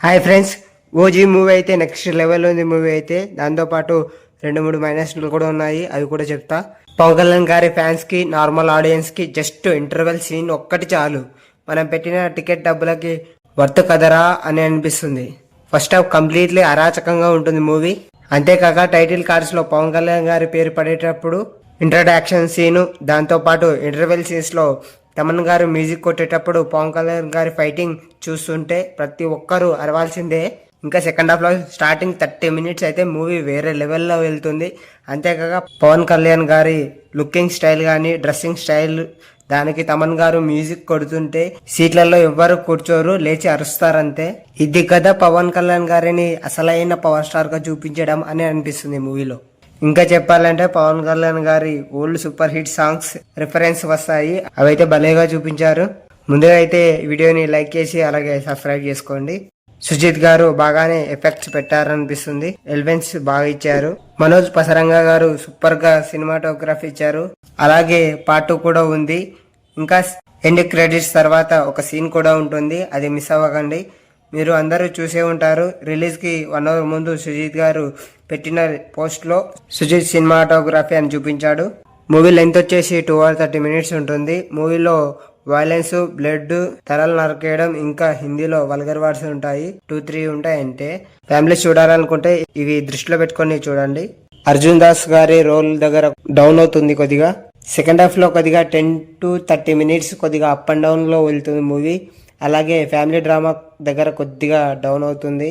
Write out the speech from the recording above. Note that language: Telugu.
హాయ్ ఫ్రెండ్స్, ఓజీ మూవీ అయితే నెక్స్ట్ లెవెల్ ఉంది. మూవీ అయితే దాంతోపాటు 2-3 మైనస్లు కూడా ఉన్నాయి, అవి కూడా చెప్తా. పవన్ కళ్యాణ్ గారి ఫ్యాన్స్కి, నార్మల్ ఆడియన్స్కి జస్ట్ ఇంటర్వెల్ సీన్ ఒక్కటి చాలు మనం పెట్టిన టికెట్ డబ్బులకి వర్త్ కదరా అని అనిపిస్తుంది. ఫస్ట్ హాఫ్ కంప్లీట్లీ అరాచకంగా ఉంటుంది మూవీ. అంతేకాక టైటిల్ కార్డ్స్లో పవన్ కళ్యాణ్ గారి పేరు పడేటప్పుడు ఇంట్రడక్షన్ సీను, దాంతోపాటు ఇంటర్వెల్ సీన్స్లో తమన్ గారు మ్యూజిక్ కొట్టేటప్పుడు పవన్ కళ్యాణ్ గారి ఫైటింగ్ చూస్తుంటే ప్రతి ఒక్కరూ అరవాల్సిందే. ఇంకా సెకండ్ హాఫ్లో స్టార్టింగ్ 30 మినిట్స్ అయితే మూవీ వేరే లెవెల్లో వెళ్తుంది. అంతేకాక పవన్ కళ్యాణ్ గారి లుకింగ్ స్టైల్ కానీ, డ్రెస్సింగ్ స్టైల్, దానికి తమన్ గారు మ్యూజిక్ కొడుతుంటే సీట్లలో ఎవ్వరు కూర్చోరు, లేచి అరుస్తారంతే. ఇది కదా పవన్ కళ్యాణ్ గారిని అసలైన పవర్ స్టార్ గా చూపించడం అని అనిపిస్తుంది మూవీలో. ఇంకా చెప్పాలంటే పవన్ కళ్యాణ్ గారి old super hit songs reference వస్తాయి, అవైతే భలేగా చూపించారు. ముందుగా అయితే వీడియోని లైక్ చేసి అలాగే సబ్స్క్రైబ్ చేసుకోండి. సుజిత్ గారు బాగానే ఎఫెక్ట్స్ పెట్టారనిపిస్తుంది, ఎలిమెంట్స్ బాగా ఇచ్చారు. మనోజ్ పసరంగా గారు సూపర్ గా సినిమాటోగ్రఫీ ఇచ్చారు. అలాగే పార్ట్ 2 కూడా ఉంది. ఇంకా ఎండ్ క్రెడిట్స్ తర్వాత ఒక సీన్ కూడా ఉంటుంది, అది మిస్ అవ్వకండి. మీరు అందరూ చూసే ఉంటారు. రిలీజ్ కి 1 అవర్ ముందు సుజిత్ గారు పెట్టిన పోస్ట్ లో సుజిత్ సినిమాటోగ్రఫీ అని చూపించాడు. మూవీ లెంత్ వచ్చేసి 2 hours 30 minutes ఉంటుంది. మూవీలో వైలెన్స్, బ్లడ్, తలలు నరికేయడం, ఇంకా హిందీలో వల్గర్ వర్డ్స్ ఉంటాయి. 2-3 ఉంటాయి అంటే. ఫ్యామిలీ చూడాలనుకుంటే ఇవి దృష్టిలో పెట్టుకొని చూడండి. అర్జున్ దాస్ గారి రోల్ దగ్గర డౌన్ అవుతుంది కొద్దిగా. సెకండ్ హాఫ్ లో కొద్దిగా 10 to 30 minutes కొద్దిగా అప్ అండ్ డౌన్ లో వెళ్తుంది మూవీ. అలాగే ఫ్యామిలీ డ్రామా దగ్గర కొద్దిగా డౌన్ అవుతుంది.